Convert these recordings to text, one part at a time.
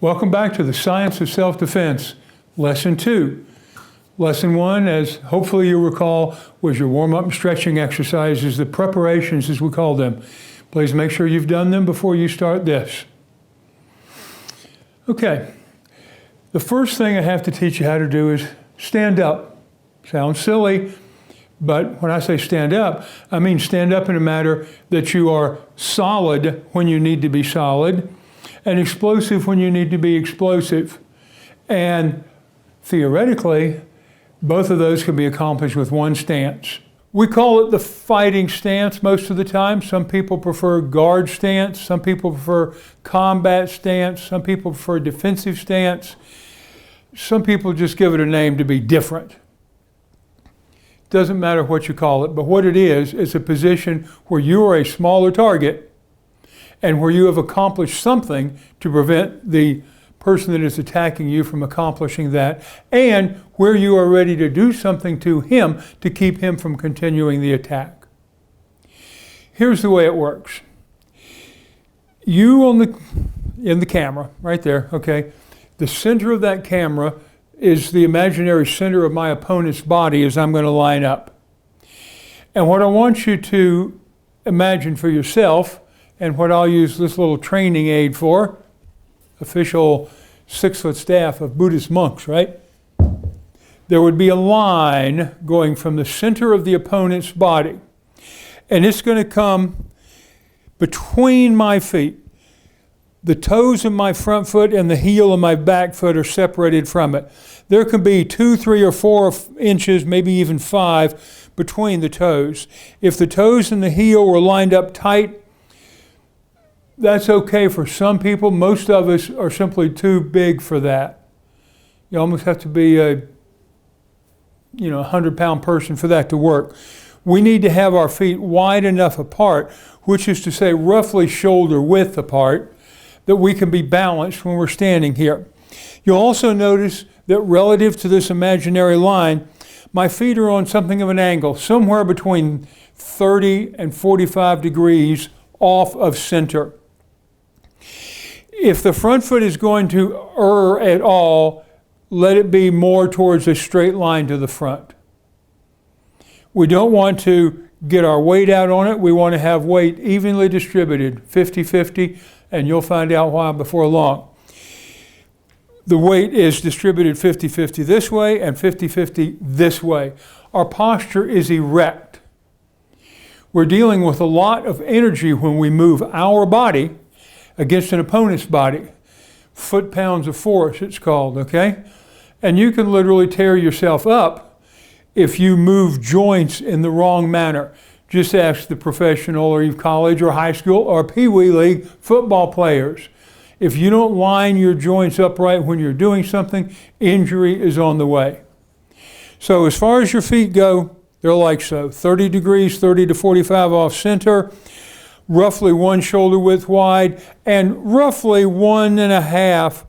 Welcome back to the Science of Self-Defense, Lesson 2. Lesson 1, as hopefully you recall, was your warm-up and stretching exercises, the preparations as we call them. Please make sure you've done them before you start this. Okay, the first thing I have to teach you how to do is stand up. Sounds silly, but when I say stand up, I mean stand up in a manner that you are solid when you need to be solid, and explosive when you need to be explosive. And theoretically, both of those can be accomplished with one stance. We call it the fighting stance most of the time. Some people prefer guard stance. Some people prefer combat stance. Some people prefer defensive stance. Some people just give it a name to be different. Doesn't matter what you call it, but what it is a position where you are a smaller target and where you have accomplished something to prevent the person that is attacking you from accomplishing that, and where you are ready to do something to him to keep him from continuing the attack. Here's the way it works. You in the camera, right there, okay? The center of that camera is the imaginary center of my opponent's body as I'm going to line up. And what I want you to imagine for yourself, and what I'll use this little training aid for, official 6-foot staff of Buddhist monks, right? There would be a line going from the center of the opponent's body, and it's going to come between my feet. The toes of my front foot and the heel of my back foot are separated from it. There can be 2, 3, or 4 inches, maybe even 5, between the toes. If the toes and the heel were lined up tight, that's okay for some people. Most of us are simply too big for that. You almost have to be a 100-pound person for that to work. We need to have our feet wide enough apart, which is to say roughly shoulder width apart, that we can be balanced when we're standing here. You'll also notice that relative to this imaginary line, my feet are on something of an angle, somewhere between 30 and 45 degrees off of center. If the front foot is going to err at all, let it be more towards a straight line to the front. We don't want to get our weight out on it. We want to have weight evenly distributed, 50-50, and you'll find out why before long. The weight is distributed 50-50 this way and 50-50 this way. Our posture is erect. We're dealing with a lot of energy when we move our body against an opponent's body. Foot-pounds of force, it's called, okay? And you can literally tear yourself up if you move joints in the wrong manner. Just ask the professional or college or high school or Pee-wee League football players. If you don't line your joints upright when you're doing something, injury is on the way. So as far as your feet go, they're like so. 30 degrees, 30 to 45 off center, roughly 1 shoulder width wide, and roughly 1.5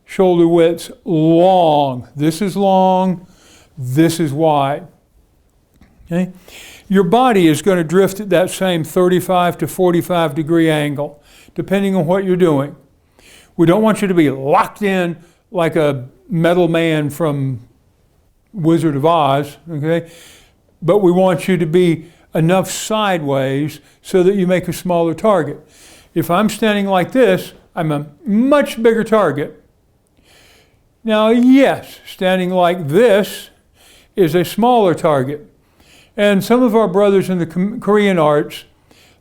shoulder widths long. This is long, this is wide. Okay? Your body is going to drift at that same 35 to 45 degree angle, depending on what you're doing. We don't want you to be locked in like a metal man from Wizard of Oz, okay? But we want you to be enough sideways so that you make a smaller target. If I'm standing like this, I'm a much bigger target. Now, yes, standing like this is a smaller target. And some of our brothers in the Korean arts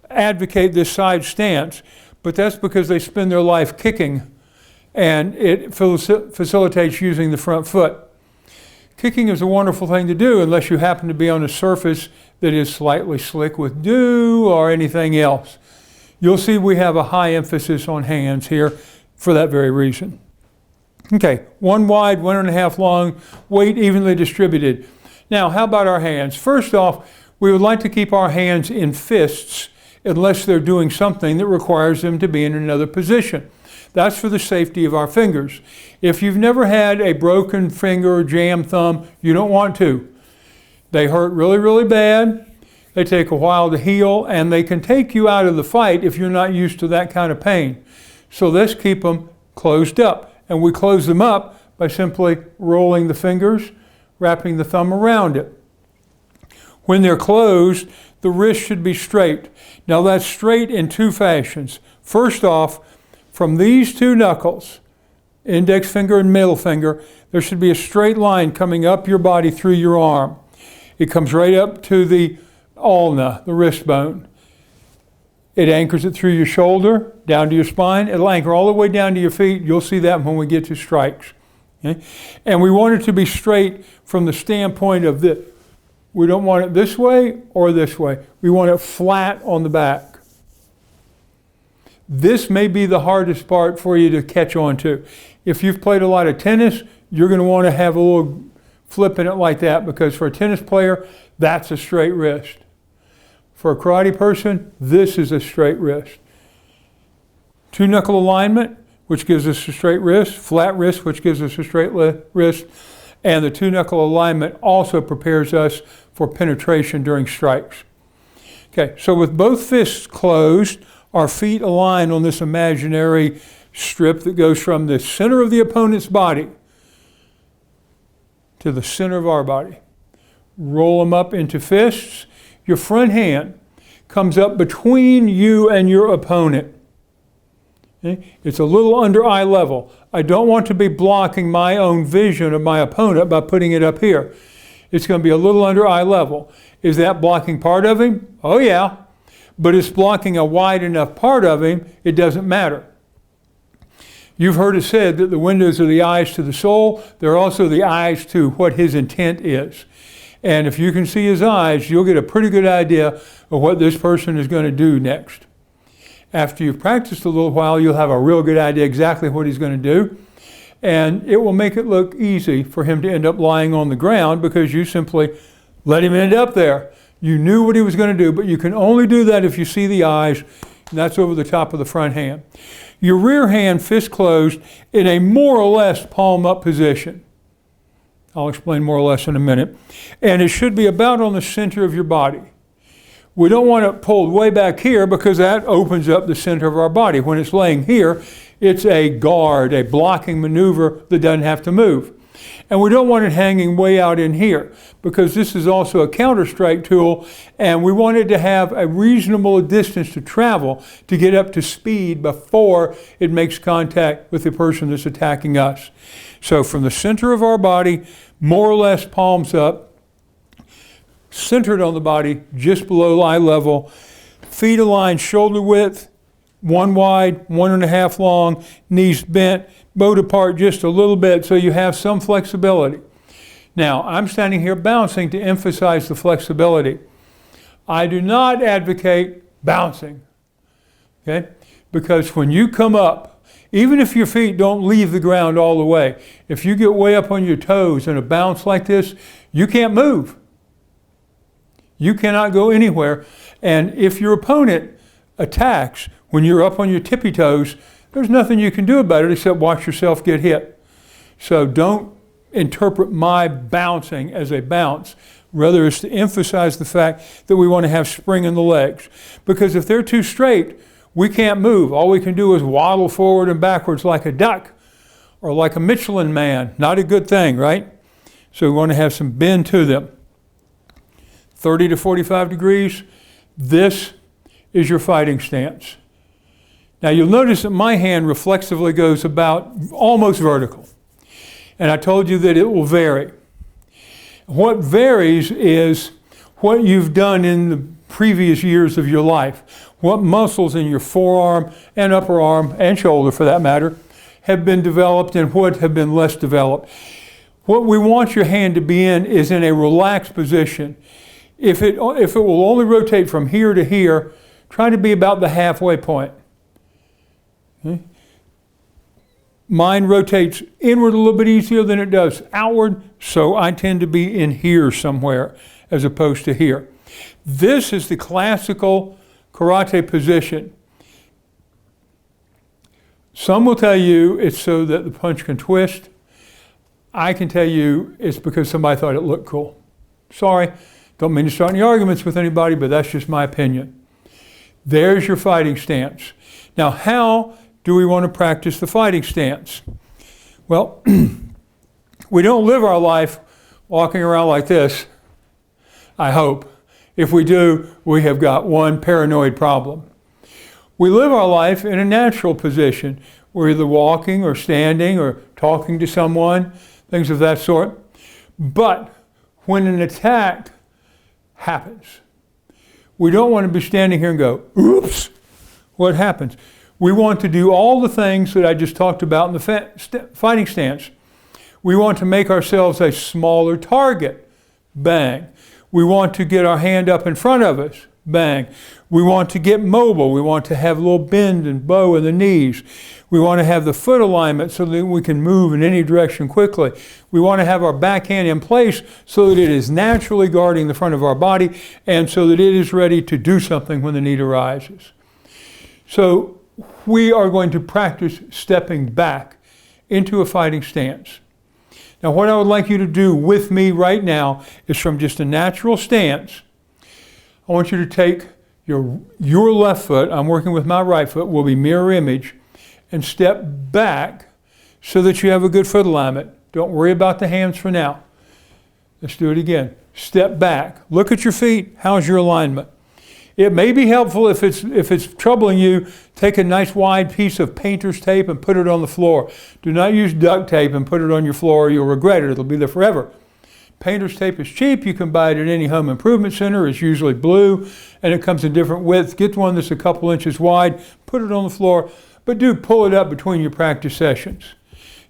advocate this side stance, but that's because they spend their life kicking, and it facilitates using the front foot. Kicking is a wonderful thing to do unless you happen to be on a surface that is slightly slick with dew or anything else. You'll see we have a high emphasis on hands here for that very reason. Okay, 1 wide, 1.5 long, weight evenly distributed. Now, how about our hands? First off, we would like to keep our hands in fists unless they're doing something that requires them to be in another position. That's for the safety of our fingers. If you've never had a broken finger or jammed thumb, you don't want to. They hurt really, really bad. They take a while to heal, and they can take you out of the fight if you're not used to that kind of pain. So let's keep them closed up. And we close them up by simply rolling the fingers, wrapping the thumb around it. When they're closed, the wrist should be straight. Now that's straight in two fashions. First off, from these two knuckles, index finger and middle finger, there should be a straight line coming up your body through your arm. It comes right up to the ulna, the wrist bone. It anchors it through your shoulder, down to your spine. It'll anchor all the way down to your feet. You'll see that when we get to strikes. Okay? And we want it to be straight from the standpoint of this. We don't want it this way or this way. We want it flat on the back. This may be the hardest part for you to catch on to. If you've played a lot of tennis, you're going to want to have a little flip in it like that, because for a tennis player, that's a straight wrist. For a karate person, this is a straight wrist. Two knuckle alignment, which gives us a straight wrist, flat wrist, which gives us a straight wrist, and the two knuckle alignment also prepares us for penetration during strikes. Okay, so with both fists closed, our feet align on this imaginary strip that goes from the center of the opponent's body to the center of our body. Roll them up into fists. Your front hand comes up between you and your opponent. Okay? It's a little under eye level. I don't want to be blocking my own vision of my opponent by putting it up here. It's going to be a little under eye level. Is that blocking part of him? Oh yeah. But it's blocking a wide enough part of him, it doesn't matter. You've heard it said that the windows are the eyes to the soul. They're also the eyes to what his intent is. And if you can see his eyes, you'll get a pretty good idea of what this person is going to do next. After you've practiced a little while, you'll have a real good idea exactly what he's going to do. And it will make it look easy for him to end up lying on the ground, because you simply let him end up there. You knew what he was going to do, but you can only do that if you see the eyes, and that's over the top of the front hand. Your rear hand, fist closed, in a more or less palm up position. I'll explain more or less in a minute. And it should be about on the center of your body. We don't want it pulled way back here, because that opens up the center of our body. When it's laying here, it's a guard, a blocking maneuver that doesn't have to move. And we don't want it hanging way out in here, because this is also a counter-strike tool, and we want it to have a reasonable distance to travel to get up to speed before it makes contact with the person that's attacking us. So from the center of our body, more or less palms up, centered on the body, just below eye level, feet aligned shoulder width, one wide, 1.5 long, knees bent, bowed apart just a little bit, so you have some flexibility. Now, I'm standing here bouncing to emphasize the flexibility. I do not advocate bouncing, okay? Because when you come up, even if your feet don't leave the ground all the way, if you get way up on your toes in a bounce like this, you can't move. You cannot go anywhere. And if your opponent attacks when you're up on your tippy toes, there's nothing you can do about it except watch yourself get hit. So don't interpret my bouncing as a bounce. Rather, it's to emphasize the fact that we want to have spring in the legs. Because if they're too straight, we can't move. All we can do is waddle forward and backwards like a duck or like a Michelin man. Not a good thing, right? So we want to have some bend to them. 30 to 45 degrees. This is your fighting stance. Now you'll notice that my hand reflexively goes about almost vertical. And I told you that it will vary. What varies is what you've done in the previous years of your life. What muscles in your forearm and upper arm and shoulder, for that matter, have been developed and what have been less developed. What we want your hand to be in is in a relaxed position. If it will only rotate from here to here, try to be about the halfway point. Okay. Mine rotates inward a little bit easier than it does outward, so I tend to be in here somewhere as opposed to here. This is the classical karate position. Some will tell you it's so that the punch can twist. I can tell you it's because somebody thought it looked cool. Sorry, don't mean to start any arguments with anybody, but that's just my opinion. There's your fighting stance. Now, how do we want to practice the fighting stance? Well, we don't live our life walking around like this, I hope. If we do, we have got one paranoid problem. We live our life in a natural position. We're either walking or standing or talking to someone, things of that sort. But when an attack happens, we don't want to be standing here and go, oops, what happens? We want to do all the things that I just talked about in the fighting stance. We want to make ourselves a smaller target. Bang. We want to get our hand up in front of us. Bang. We want to get mobile. We want to have a little bend and bow in the knees. We want to have the foot alignment so that we can move in any direction quickly. We want to have our backhand in place so that it is naturally guarding the front of our body and so that it is ready to do something when the need arises. So we are going to practice stepping back into a fighting stance. Now, what I would like you to do with me right now is from just a natural stance, I want you to take your left foot, I'm working with my right foot, will be mirror image, and step back so that you have a good foot alignment. Don't worry about the hands for now. Let's do it again. Step back. Look at your feet. How's your alignment? It may be helpful if it's troubling you, take a nice wide piece of painter's tape and put it on the floor. Do not use duct tape and put it on your floor or you'll regret it. It'll be there forever. Painter's tape is cheap. You can buy it at any home improvement center. It's usually blue and it comes in different widths. Get one that's a couple inches wide, put it on the floor, but do pull it up between your practice sessions.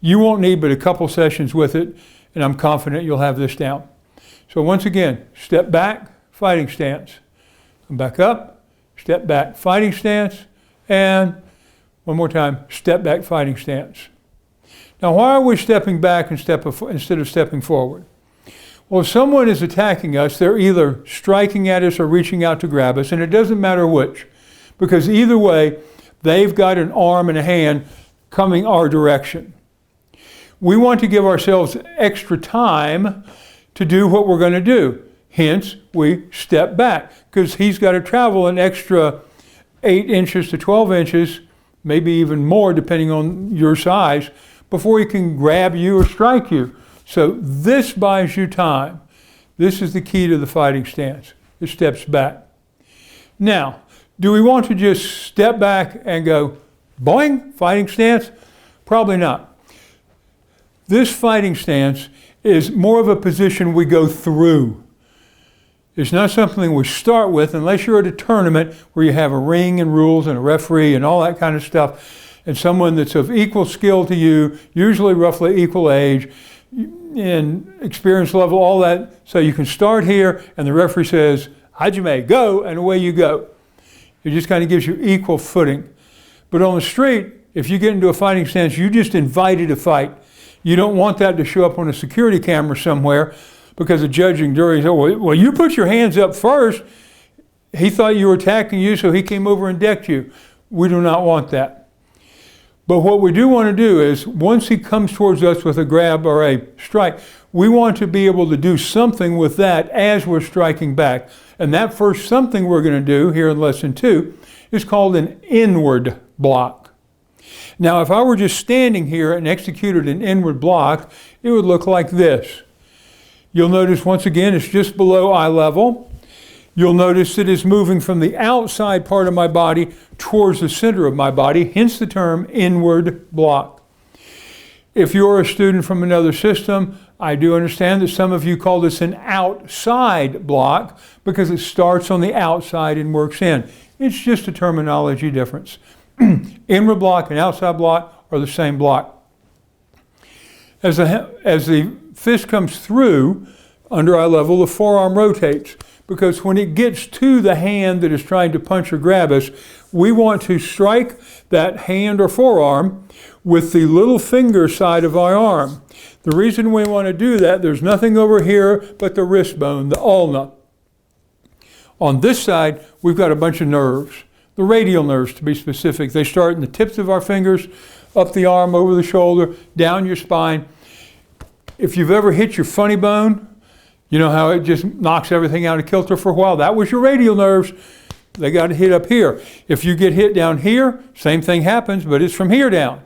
You won't need but a couple sessions with it, and I'm confident you'll have this down. So once again, step back, fighting stance. Come back up, step back, fighting stance, and one more time, step back, fighting stance. Now, why are we stepping back instead of stepping forward? Well, if someone is attacking us, they're either striking at us or reaching out to grab us, and it doesn't matter which, because either way, they've got an arm and a hand coming our direction. We want to give ourselves extra time to do what we're going to do. Hence, we step back, because he's got to travel an extra 8 inches to 12 inches, maybe even more depending on your size, before he can grab you or strike you. So this buys you time. This is the key to the fighting stance. It steps back. Now, do we want to just step back and go, boing, fighting stance? Probably not. This fighting stance is more of a position we go through. It's not something we start with unless you're at a tournament where you have a ring and rules and a referee and all that kind of stuff, and someone that's of equal skill to you, usually roughly equal age, and experience level, all that. So you can start here and the referee says, Hajime, go, and away you go. It just kind of gives you equal footing. But on the street, if you get into a fighting stance, you just invited a fight. You don't want that to show up on a security camera somewhere because the judge and jury say, well, you put your hands up first. He thought you were attacking you, so he came over and decked you. We do not want that. But what we do want to do is, once he comes towards us with a grab or a strike, we want to be able to do something with that as we're striking back. And that first something we're going to do here in lesson 2 is called an inward block. Now, if I were just standing here and executed an inward block, it would look like this. You'll notice once again it's just below eye level. You'll notice it is moving from the outside part of my body towards the center of my body, hence the term inward block. If you're a student from another system, I do understand that some of you call this an outside block because it starts on the outside and works in. It's just a terminology difference. Inward block and outside block are the same block. As the fist comes through under eye level, the forearm rotates, because when it gets to the hand that is trying to punch or grab us, we want to strike that hand or forearm with the little finger side of our arm. The reason we want to do that, there's nothing over here but the wrist bone, the ulna. On this side, we've got a bunch of nerves, the radial nerves to be specific. They start in the tips of our fingers, up the arm, over the shoulder, down your spine. If you've ever hit your funny bone, you know how it just knocks everything out of kilter for a while? That was your radial nerves. they got to hit up here. If you get hit down here, same thing happens, but it's from here down.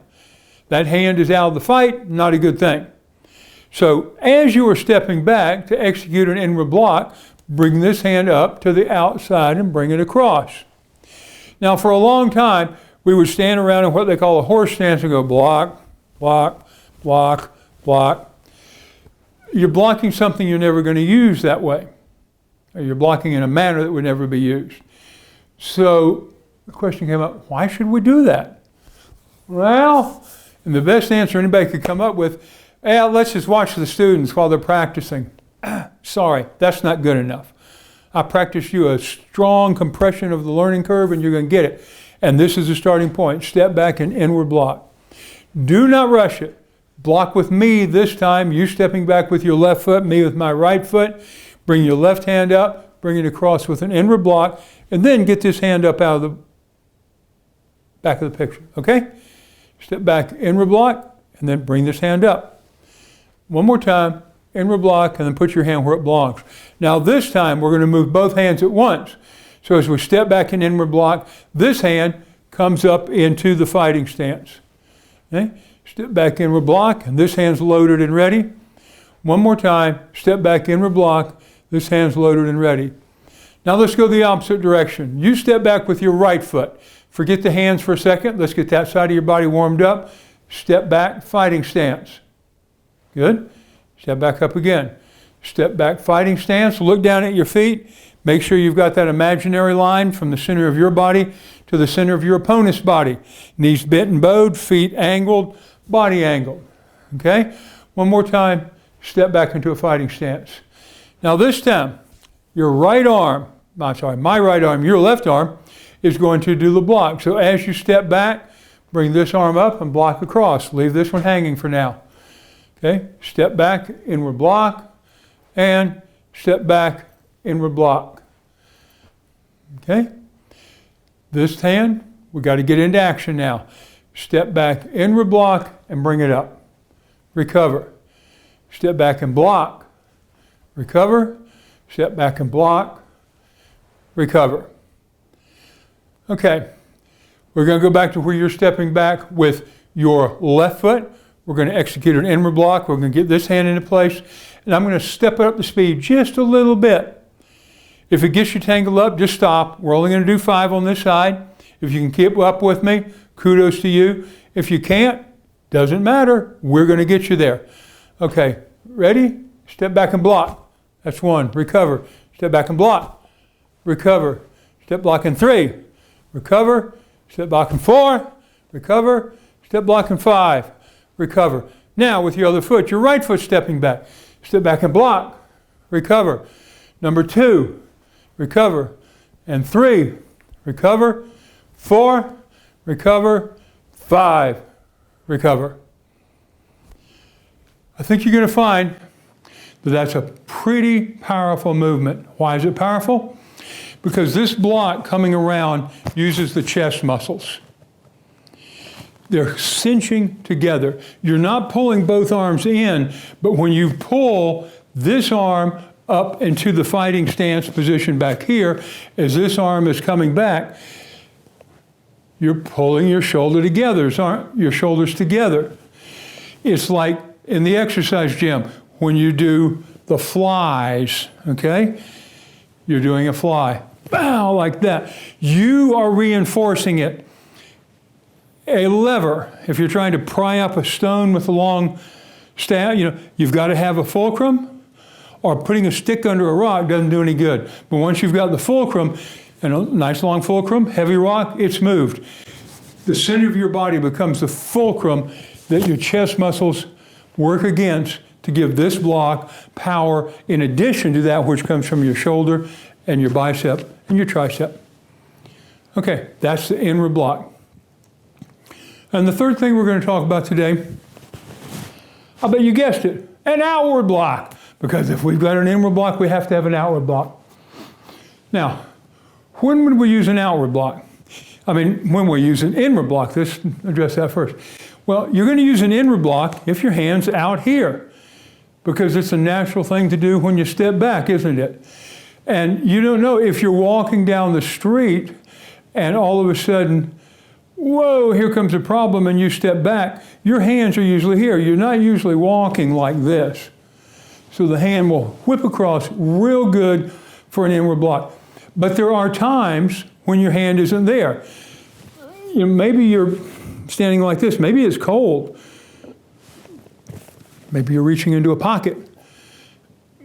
That hand is out of the fight, not a good thing. So as you are stepping back to execute an inward block, bring this hand up to the outside and bring it across. Now for a long time, we would stand around in what they call a horse stance and go block, block, block, block. You're blocking something you're never going to use that way. Or you're blocking in a manner that would never be used. So the question came up, why should we do that? Well, and the best answer anybody could come up with, let's just watch the students while they're practicing. Sorry, that's not good enough. I practice you a strong compression of the learning curve and you're going to get it. And this is the starting point. Step back and inward block. Do not rush it. Block with me this time. You stepping back with your left foot, me with my right foot. Bring your left hand up, bring it across with an inward block, and then get this hand up out of the back of the picture, okay? Step back, inward block, and then bring this hand up. One more time, inward block, and then put your hand where it belongs. Now this time, we're going to move both hands at once. So as we step back in inward block, this hand comes up into the fighting stance. Okay? Step back, inward block, and this hand's loaded and ready. One more time, step back, inward block, this hand's loaded and ready. Now let's go the opposite direction. You step back with your right foot. Forget the hands for a second. Let's get that side of your body warmed up. Step back, fighting stance. Good. Step back up again. Step back, fighting stance. Look down at your feet. Make sure you've got that imaginary line from the center of your body to the center of your opponent's body. Knees bent and bowed, feet angled, body angled. Okay? One more time. Step back into a fighting stance. Now this time, your right arm, my right arm, your left arm, is going to do the block. So as you step back, bring this arm up and block across. Leave this one hanging for now. Okay? Step back, inward block, and step back, inward block. Okay? This hand, we've got to get into action now. Step back, inward block, and bring it up. Recover. Step back and block. Recover, step back and block, recover. Okay, we're going to go back to where you're stepping back with your left foot. We're going to execute an inward block. We're going to get this hand into place, and I'm going to step up the speed just a little bit. If it gets you tangled up, just stop. We're only going to do 5 on this side. If you can keep up with me, kudos to you. If you can't, doesn't matter. We're going to get you there. Okay, ready? Step back and block. That's 1. Recover. Step back and block. Recover. Step block in 3. Recover. Step block in 4. Recover. Step block in 5. Recover. Now with your other foot, your right foot stepping back. Step back and block. Recover. Number 2. Recover. And 3. Recover. 4. Recover. 5. Recover. I think you're going to find that that's a pretty powerful movement. Why is it powerful? Because this block coming around uses the chest muscles. They're cinching together. You're not pulling both arms in, but when you pull this arm up into the fighting stance position back here, as this arm is coming back, you're pulling your shoulder together, your shoulders together. It's like in the exercise gym, when you do the flies, okay? You're doing a fly, bow, like that. You are reinforcing it. A lever, if you're trying to pry up a stone with a long staff, you've got to have a fulcrum, or putting a stick under a rock doesn't do any good. But once you've got the fulcrum, and a nice long fulcrum, heavy rock, it's moved. The center of your body becomes the fulcrum that your chest muscles work against to give this block power in addition to that which comes from your shoulder and your bicep and your tricep. Okay, that's the inward block. And the third thing we're going to talk about today, I bet you guessed it, an outward block. Because if we've got an inward block, we have to have an outward block. Now, when would we use an outward block? When we use an inward block, let's address that first. Well, you're going to use an inward block if your hand's out here, because it's a natural thing to do when you step back, isn't it? And you don't know if you're walking down the street and all of a sudden, whoa, here comes a problem, and you step back, your hands are usually here. You're not usually walking like this. So the hand will whip across real good for an inward block. But there are times when your hand isn't there. You know, maybe you're standing like this. Maybe it's cold. Maybe you're reaching into a pocket.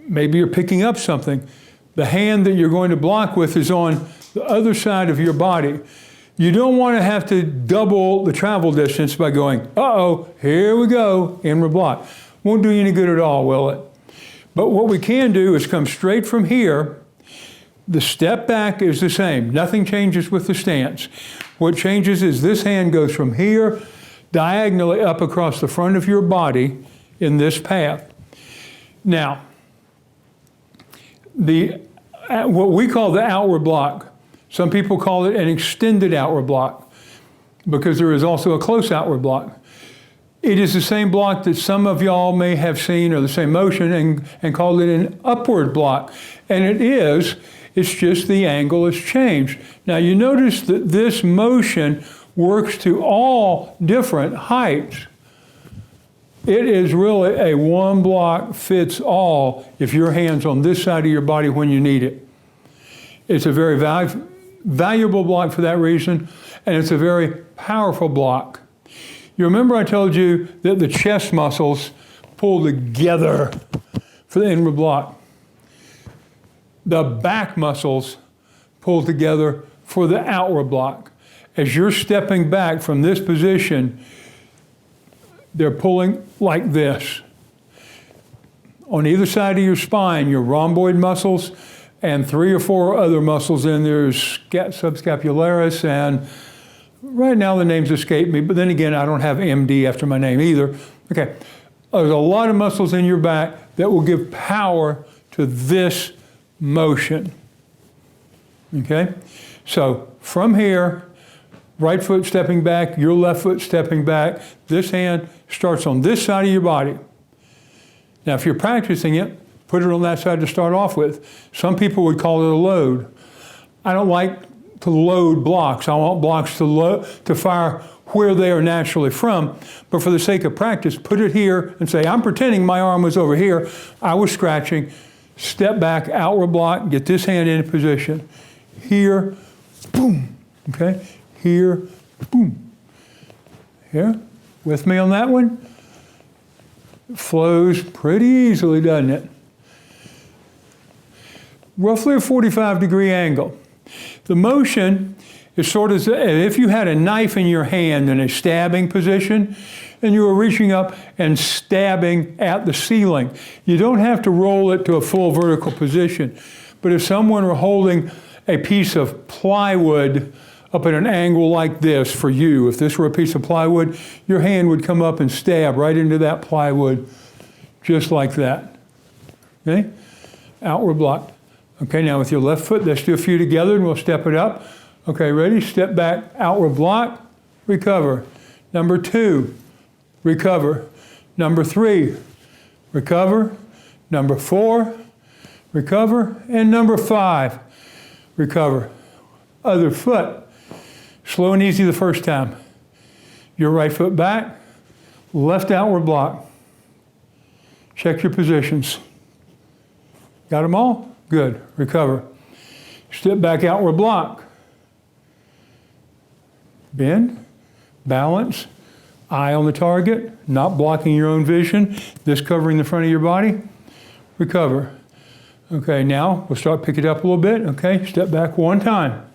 Maybe you're picking up something. The hand that you're going to block with is on the other side of your body. You don't want to have to double the travel distance by going, uh-oh, here we go, inward block. Won't do you any good at all, will it? But what we can do is come straight from here. The step back is the same. Nothing changes with the stance. What changes is this hand goes from here diagonally up across the front of your body in this path. Now, what we call the outward block, some people call it an extended outward block because there is also a close outward block. It is the same block that some of y'all may have seen, or the same motion, and called it an upward block. And it is, it's just the angle has changed. Now you notice that this motion works to all different heights. It is really a one block fits all if your hand's on this side of your body when you need it. It's a very valuable block for that reason, and it's a very powerful block. You remember I told you that the chest muscles pull together for the inward block. The back muscles pull together for the outward block. As you're stepping back from this position, they're pulling like this. On either side of your spine, your rhomboid muscles and 3 or 4 other muscles in there, subscapularis, and right now the names escape me, but then again, I don't have MD after my name either. Okay, there's a lot of muscles in your back that will give power to this motion. Okay, so from here, right foot stepping back, your left foot stepping back, this hand starts on this side of your body. Now, if you're practicing it, put it on that side to start off with. Some people would call it a load. I don't like to load blocks. I want blocks to fire where they are naturally from. But for the sake of practice, put it here and say, I'm pretending my arm was over here. I was scratching. Step back, outward block, get this hand in position. Here, boom, okay? Here, boom. Here, with me on that one? It flows pretty easily, doesn't it? Roughly a 45-degree angle. The motion is sort of as if you had a knife in your hand in a stabbing position and you were reaching up and stabbing at the ceiling. You don't have to roll it to a full vertical position. But if someone were holding a piece of plywood up at an angle like this for you, if this were a piece of plywood, your hand would come up and stab right into that plywood just like that. Okay? Outward block. Okay, now with your left foot, let's do a few together and we'll step it up. Okay, ready? Step back, outward block, recover. Number 2, recover. Number 3, recover. Number 4, recover. And number 5, recover. Other foot. Slow and easy the first time. Your right foot back, left outward block. Check your positions. Got them all? Good. Recover. Step back, outward block. Bend, balance, eye on the target, not blocking your own vision, this covering the front of your body. Recover. Okay, now we'll start picking it up a little bit. Okay, step back 1 time.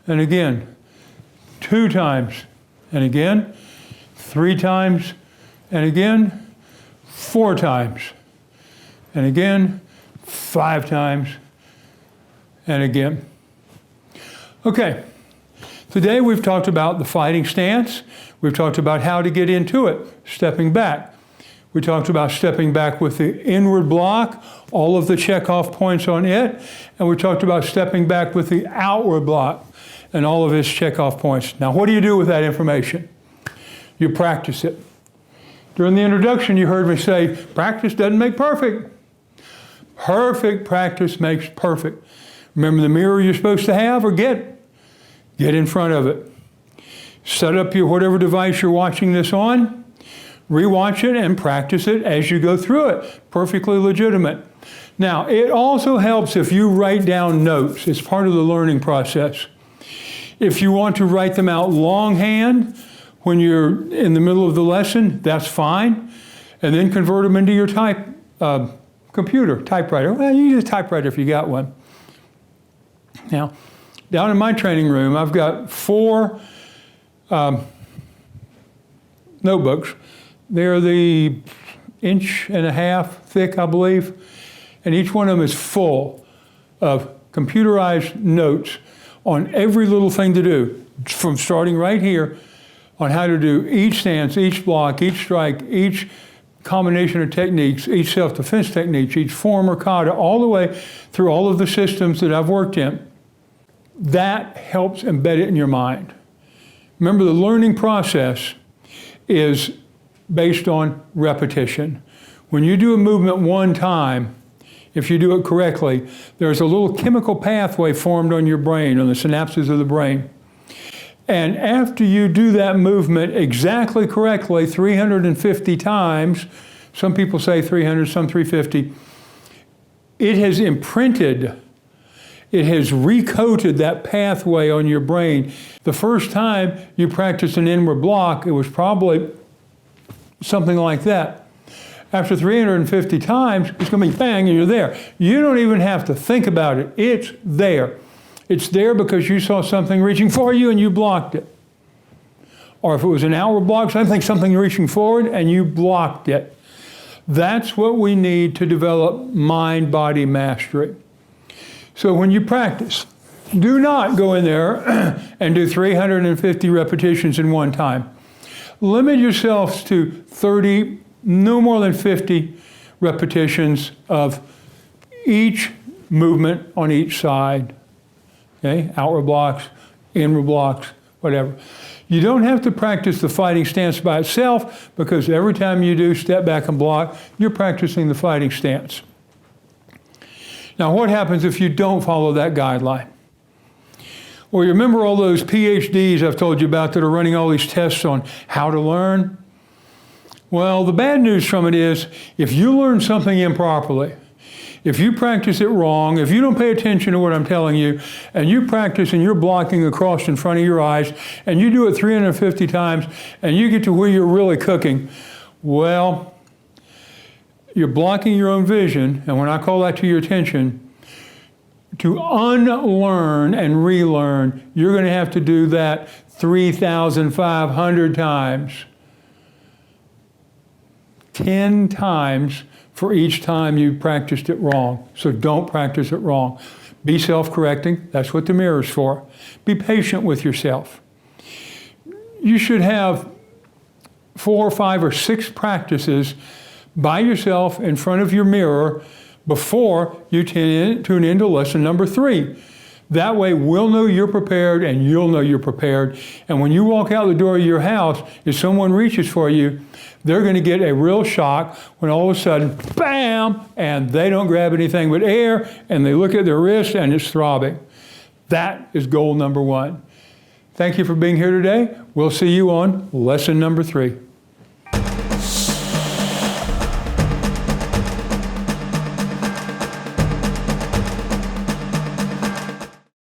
And again, 2 times. And again, 3 times. And again, 4 times. And again, 5 times, and again. Okay, today we've talked about the fighting stance. We've talked about how to get into it, stepping back. We talked about stepping back with the inward block, all of the checkoff points on it, and we talked about stepping back with the outward block and all of its checkoff points. Now, what do you do with that information? You practice it. During the introduction, you heard me say, practice doesn't make perfect. Perfect practice makes perfect. Remember the mirror you're supposed to have, or get in front of it. Set up your whatever device you're watching this on, rewatch it and practice it as you go through it. Perfectly legitimate. Now, it also helps if you write down notes. It's part of the learning process. If you want to write them out longhand when you're in the middle of the lesson, that's fine. And then convert them into your computer, typewriter. Well, you use a typewriter if you got one. Now, down in my training room, I've got 4 notebooks. They're the 1.5 inches thick, I believe. And each one of them is full of computerized notes on every little thing to do, from starting right here on how to do each stance, each block, each strike, each combination of techniques, each self-defense technique, each form or kata, all the way through all of the systems that I've worked in. That helps embed it in your mind. Remember, the learning process is based on repetition. When you do a movement one time, if you do it correctly, there's a little chemical pathway formed on your brain, on the synapses of the brain. And after you do that movement exactly correctly 350 times, some people say 300, some 350, it has imprinted, it has recoated that pathway on your brain. The first time you practiced an inward block, it was probably something like that. After 350 times, it's going to be bang, and you're there. You don't even have to think about it. It's there. It's there because you saw something reaching for you and you blocked it. Or if it was an outward block, something reaching forward and you blocked it. That's what we need to develop mind-body mastery. So when you practice, do not go in there and do 350 repetitions in one time. Limit yourselves to 30, no more than 50 repetitions of each movement on each side. Okay, outward blocks, inward blocks, whatever. You don't have to practice the fighting stance by itself, because every time you do step back and block, you're practicing the fighting stance. Now, what happens if you don't follow that guideline? Well, you remember all those PhDs I've told you about that are running all these tests on how to learn? Well, the bad news from it is, if you learn something improperly, if you practice it wrong, if you don't pay attention to what I'm telling you, and you practice and you're blocking across in front of your eyes, and you do it 350 times, and you get to where you're really cooking, well, you're blocking your own vision, and when I call that to your attention, to unlearn and relearn, you're going to have to do that 3,500 times. 10 times for each time you practiced it wrong. So don't practice it wrong. Be self-correcting. That's what the mirror's for. Be patient with yourself. You should have 4 or 5 or 6 practices by yourself in front of your mirror before you tune into lesson number 3. That way we'll know you're prepared and you'll know you're prepared. And when you walk out the door of your house, if someone reaches for you, they're going to get a real shock when all of a sudden, bam, and they don't grab anything but air, and they look at their wrist and it's throbbing. That is goal number 1. Thank you for being here today. We'll see you on lesson number 3.